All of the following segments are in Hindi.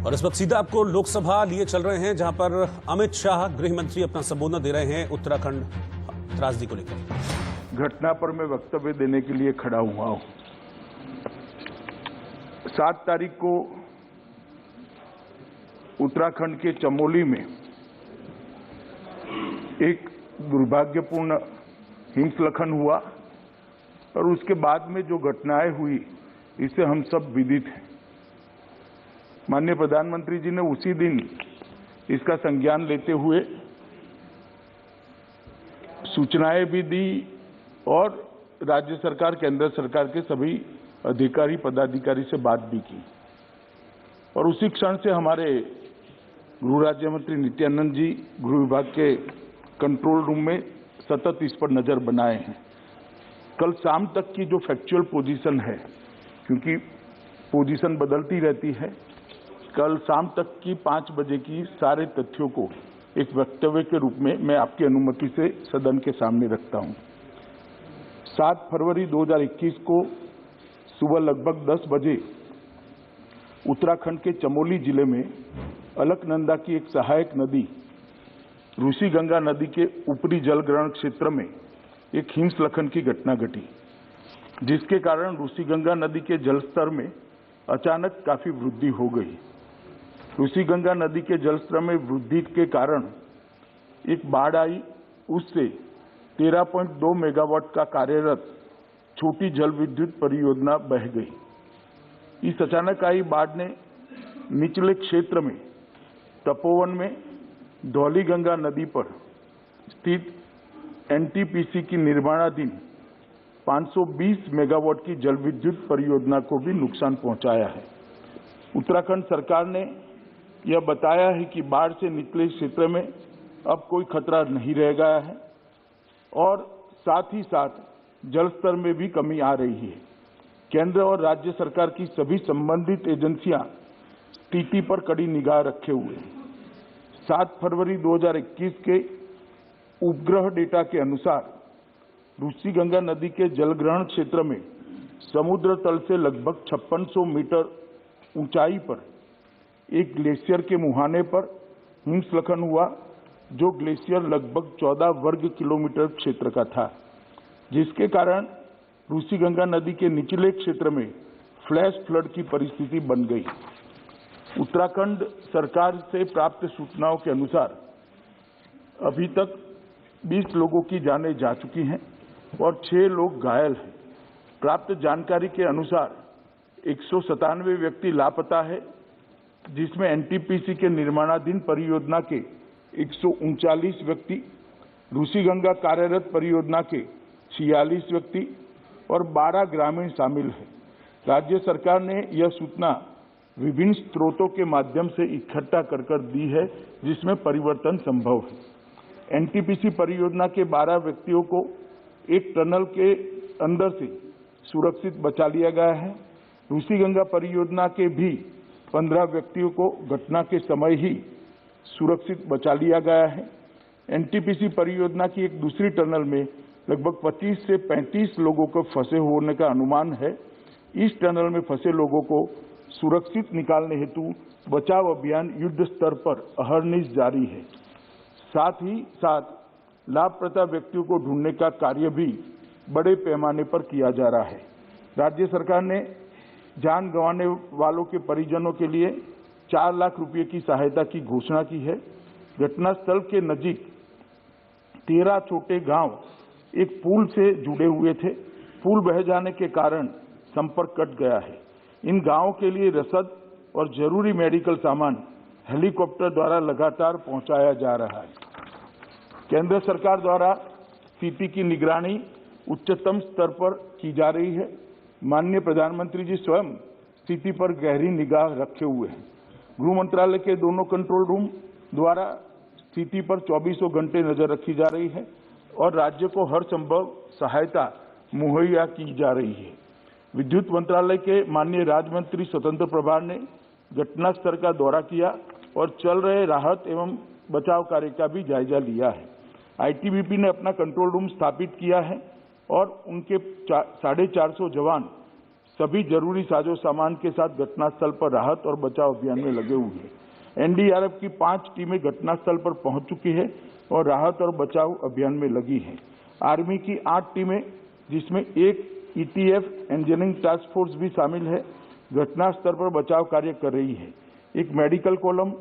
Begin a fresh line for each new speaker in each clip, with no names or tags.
और इस वक्त सीधा आपको लोकसभा लिए चल रहे हैं, जहां पर अमित शाह गृह मंत्री अपना संबोधन दे रहे हैं उत्तराखंड त्रासदी को लेकर।
घटना पर मैं वक्तव्य देने के लिए खड़ा हुआ हूं। 7 तारीख को उत्तराखंड के चमोली में एक दुर्भाग्यपूर्ण हिंसलखन हुआ और उसके बाद में जो घटनाएं हुई इससे हम सब विदित हैं। माननीय प्रधानमंत्री जी ने उसी दिन इसका संज्ञान लेते हुए सूचनाएं भी दी और राज्य सरकार, केंद्र सरकार के सभी अधिकारी पदाधिकारी से बात भी की। और उसी क्षण से हमारे गृह राज्य मंत्री नित्यानंद जी गृह विभाग के कंट्रोल रूम में सतत इस पर नजर बनाए हैं। कल शाम तक की जो फैक्चुअल पोजीशन है, क्योंकि पोजीशन बदलती रहती है, कल शाम तक की 5 बजे की सारे तथ्यों को एक वक्तव्य के रूप में मैं आपकी अनुमति से सदन के सामने रखता हूं। 7 फरवरी 2021 को सुबह लगभग 10 बजे उत्तराखंड के चमोली जिले में अलकनंदा की एक सहायक नदी ऋषि गंगा नदी के ऊपरी जलग्रहण क्षेत्र में एक हिमस्खलन की घटना घटी, जिसके कारण ऋषि गंगा नदी के जलस्तर में अचानक काफी वृद्धि हो गई। ऋषि गंगा नदी के जलस्तर में वृद्धि के कारण एक बाढ़ आई, उससे 13.2 मेगावाट का कार्यरत छोटी जल विद्युत परियोजना बह गई। इस अचानक आई बाढ़ ने निचले क्षेत्र में तपोवन में धौली गंगा नदी पर स्थित एनटीपीसी की निर्माणाधीन 520 मेगावाट की जल विद्युत परियोजना को भी नुकसान पहुंचाया है। उत्तराखंड सरकार ने यह बताया है कि बाढ़ से निचले क्षेत्र में अब कोई खतरा नहीं रह गया है और साथ ही साथ जलस्तर में भी कमी आ रही है। केंद्र और राज्य सरकार की सभी संबंधित एजेंसियां स्थिति पर कड़ी निगाह रखे हुए हैं। 7 फरवरी 2021 के उपग्रह डेटा के अनुसार ऋषि गंगा नदी के जलग्रहण क्षेत्र में समुद्र तल से लगभग 5600 मीटर ऊंचाई पर एक ग्लेशियर के मुहाने पर हिमस्खलन हुआ, जो ग्लेशियर लगभग 14 वर्ग किलोमीटर क्षेत्र का था, जिसके कारण ऋषि गंगा नदी के निचले क्षेत्र में फ्लैश फ्लड की परिस्थिति बन गई। उत्तराखंड सरकार से प्राप्त सूचनाओं के अनुसार अभी तक 20 लोगों की जानें जा चुकी हैं और 6 लोग घायल हैं। प्राप्त जानकारी के अनुसार 197 व्यक्ति लापता है, जिसमें एनटीपीसी के निर्माणाधीन परियोजना के 139 व्यक्ति, ऋषि गंगा कार्यरत परियोजना के 46 व्यक्ति और 12 ग्रामीण शामिल हैं। राज्य सरकार ने यह सूचना विभिन्न स्रोतों के माध्यम से इकट्ठा कर दी है, जिसमें परिवर्तन संभव है। एनटीपीसी परियोजना के 12 व्यक्तियों को एक टनल के अंदर से सुरक्षित बचा लिया गया है। ऋषि गंगा परियोजना के भी 15 व्यक्तियों को घटना के समय ही सुरक्षित बचा लिया गया है। एनटीपीसी परियोजना की एक दूसरी टनल में लगभग 25 से 35 लोगों को फंसे होने का अनुमान है। इस टनल में फंसे लोगों को सुरक्षित निकालने हेतु बचाव अभियान युद्ध स्तर पर अहर्निश जारी है। साथ ही साथ लापता व्यक्तियों को ढूंढने का कार्य भी बड़े पैमाने पर किया जा रहा है। राज्य सरकार ने जान गंवाने वालों के परिजनों के लिए 4 लाख रुपए की सहायता की घोषणा की है। घटनास्थल के नजीक 13 छोटे गांव एक पुल से जुड़े हुए थे। पुल बह जाने के कारण संपर्क कट गया है। इन गांवों के लिए रसद और जरूरी मेडिकल सामान हेलीकॉप्टर द्वारा लगातार पहुंचाया जा रहा है। केंद्र सरकार द्वारा स्थिति की निगरानी उच्चतम स्तर पर की जा रही है। माननीय प्रधानमंत्री जी स्वयं स्थिति पर गहरी निगाह रखे हुए हैं। गृह मंत्रालय के दोनों कंट्रोल रूम द्वारा स्थिति पर 24 घंटे नजर रखी जा रही है और राज्य को हर संभव सहायता मुहैया की जा रही है। विद्युत मंत्रालय के माननीय राज्य मंत्री स्वतंत्र प्रभार ने घटनास्थल का दौरा किया और चल रहे राहत एवं बचाव कार्य का भी जायजा लिया है। आईटीबीपी ने अपना कंट्रोल रूम स्थापित किया है और उनके 450 जवान सभी जरूरी साजो सामान के साथ घटनास्थल पर राहत और बचाव अभियान में लगे हुए हैं। एनडीआरएफ की 5 टीमें घटनास्थल पर पहुंच चुकी है और राहत और बचाव अभियान में लगी हैं। आर्मी की 8 टीमें, जिसमें एक ईटीएफ इंजीनियरिंग टास्क फोर्स भी शामिल है, घटनास्थल पर बचाव कार्य कर रही है। एक मेडिकल कॉलम,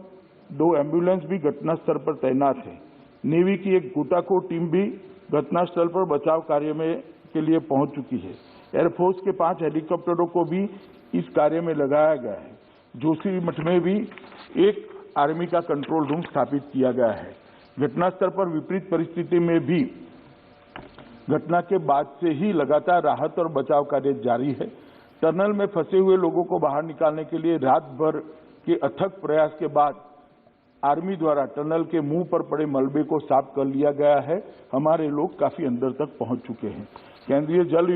2 एम्बुलेंस भी घटनास्थल पर तैनात है। नेवी की एक गोताखोर टीम भी घटनास्थल पर बचाव कार्य में के लिए पहुंच चुकी है। एयरफोर्स के 5 हेलीकॉप्टरों को भी इस कार्य में लगाया गया है। जोशीमठ में भी एक आर्मी का कंट्रोल रूम स्थापित किया गया है। घटनास्थल पर विपरीत परिस्थिति में भी घटना के बाद से ही लगातार राहत और बचाव कार्य जारी है। टनल में फंसे हुए लोगों को बाहर निकालने के लिए रात भर के अथक प्रयास के बाद आर्मी द्वारा टनल के मुंह पर पड़े मलबे को साफ कर लिया गया है। हमारे लोग काफी अंदर तक पहुंच चुके हैं। केंद्रीय जल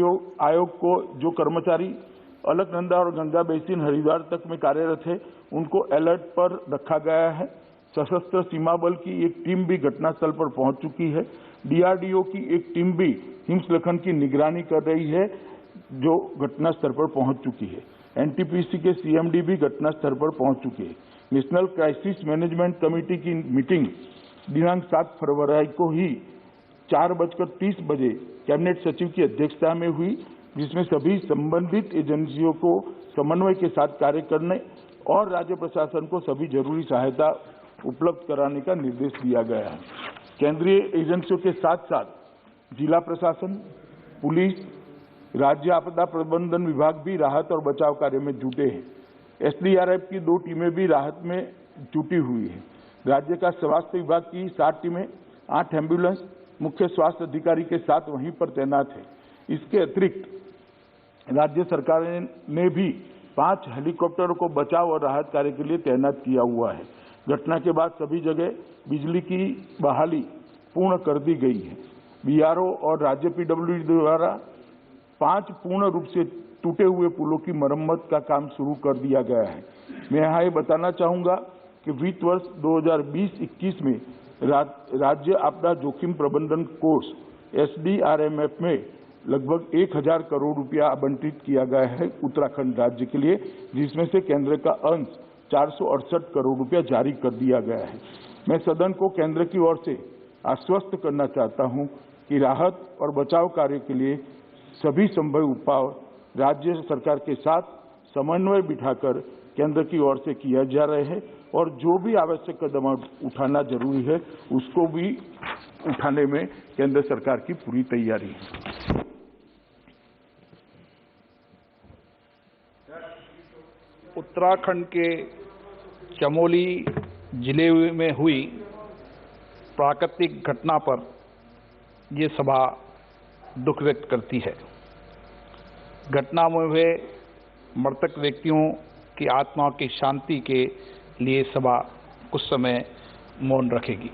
आयोग को जो कर्मचारी अलकनंदा और गंगा बेसिन हरिद्वार तक में कार्यरत है, उनको अलर्ट पर रखा गया है। सशस्त्र सीमा बल की एक टीम भी घटनास्थल पर पहुंच चुकी है। डीआरडीओ की एक टीम भी हिमस्खलन की निगरानी कर रही है, जो घटनास्थल पर पहुंच चुकी है। एनटीपीसी के सीएमडी भी घटनास्थल पर पहुंच चुके हैं। नेशनल क्राइसिस मैनेजमेंट कमेटी की मीटिंग दिनांक 7 फरवरी को ही 4:30 बजे कैबिनेट सचिव की अध्यक्षता में हुई, जिसमें सभी संबंधित एजेंसियों को समन्वय के साथ कार्य करने और राज्य प्रशासन को सभी जरूरी सहायता उपलब्ध कराने का निर्देश दिया गया है। केंद्रीय एजेंसियों के साथ साथ जिला प्रशासन, पुलिस, राज्य आपदा प्रबंधन विभाग भी राहत और बचाव कार्य में जुटे हैं। एसडीआरएफ की 2 टीमें भी राहत में जुटी हुई है। राज्य का स्वास्थ्य विभाग की 7 टीमें, 8 एम्बुलेंस मुख्य स्वास्थ्य अधिकारी के साथ वहीं पर तैनात है। इसके अतिरिक्त राज्य सरकार ने भी 5 हेलीकॉप्टरों को बचाव और राहत कार्य के लिए तैनात किया हुआ है। घटना के बाद सभी जगह बिजली की बहाली पूर्ण कर दी गई है। बीआरओ और राज्य पीडब्ल्यूडी द्वारा 5 पूर्ण रूप से टूटे हुए पुलों की मरम्मत का काम शुरू कर दिया गया है। मैं यहाँ ये बताना चाहूंगा कि वित्त वर्ष 2020-21 में राज्य आपदा जोखिम प्रबंधन कोष एसडीआरएमएफ में लगभग 1000 करोड़ रुपया आवंटित किया गया है उत्तराखंड राज्य के लिए, जिसमें से केंद्र का अंश 468 करोड़ रुपया जारी कर दिया गया है। मैं सदन को केंद्र की ओर से आश्वस्त करना चाहता हूं कि राहत और बचाव कार्य के लिए सभी संभव उपाय राज्य सरकार के साथ समन्वय बिठाकर केंद्र की ओर से किया जा रहे हैं और जो भी आवश्यक कदम उठाना जरूरी है उसको भी उठाने में केंद्र सरकार की पूरी तैयारी है।
उत्तराखंड के चमोली जिले में हुई प्राकृतिक घटना पर ये सभा दुख व्यक्त करती है। घटना में हुए मृतक व्यक्तियों की आत्मा की शांति के लिए सभा कुछ समय मौन रखेगी।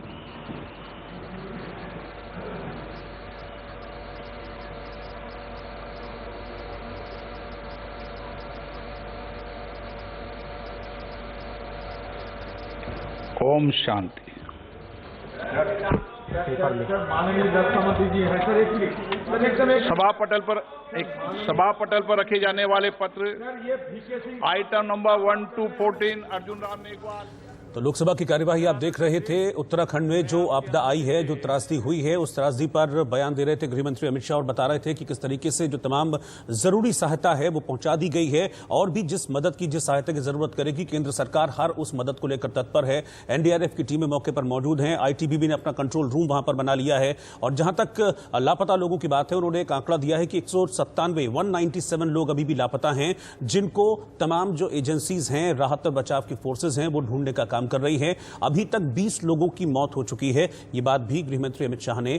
ओम शांति। सभा पटल पर रखे जाने वाले पत्र item number 1 to 14 Arjun Ram Meghwal.
तो लोकसभा की कार्यवाही आप देख रहे थे। उत्तराखंड में जो आपदा आई है, जो त्रासदी हुई है, उस त्रासदी पर बयान दे रहे थे गृह मंत्री अमित शाह और बता रहे थे कि किस तरीके से जो तमाम जरूरी सहायता है वो पहुंचा दी गई है और भी जिस मदद की, जिस सहायता की जरूरत करेगी केंद्र सरकार हर उस मदद को लेकर तत्पर है। एनडीआरएफ की टीमें मौके पर मौजूद हैं। आईटीबीपी ने अपना कंट्रोल रूम वहां पर बना लिया है और जहां तक लापता लोगों की बात है, उन्होंने एक आंकड़ा दिया है कि 197 लोग अभी भी लापता हैं, जिनको तमाम जो एजेंसीज हैं, राहत और बचाव की फोर्सेज हैं, वो ढूंढने का काम कर रही है। अभी तक 20 लोगों की मौत हो चुकी है। ये बात भी गृह मंत्री अमित शाह ने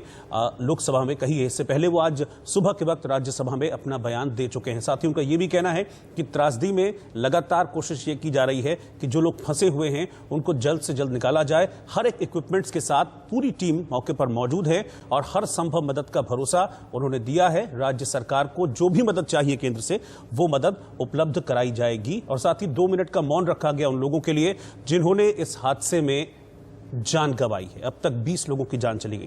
लोकसभा में कही है। इससे पहले वो आज सुबह के वक्त राज्यसभा में अपना बयान दे चुके हैं। साथ ही उनका यह भी कहना है कि त्रासदी में लगातार कोशिश ये की जा रही है कि जो लोग फंसे हुए हैं उनको जल्द से जल्द निकाला जाए। हर एक इक्विपमेंट्स के साथ पूरी टीम मौके पर मौजूद है और हर संभव मदद का भरोसा उन्होंने दिया है। राज्य सरकार को जो भी मदद चाहिए केंद्र से वो मदद उपलब्ध कराई जाएगी। और साथ ही 2 मिनट का मौन रखा गया उन लोगों के लिए जिन्होंने इस हादसे में जान गंवाई है। अब तक 20 लोगों की जान चली गई।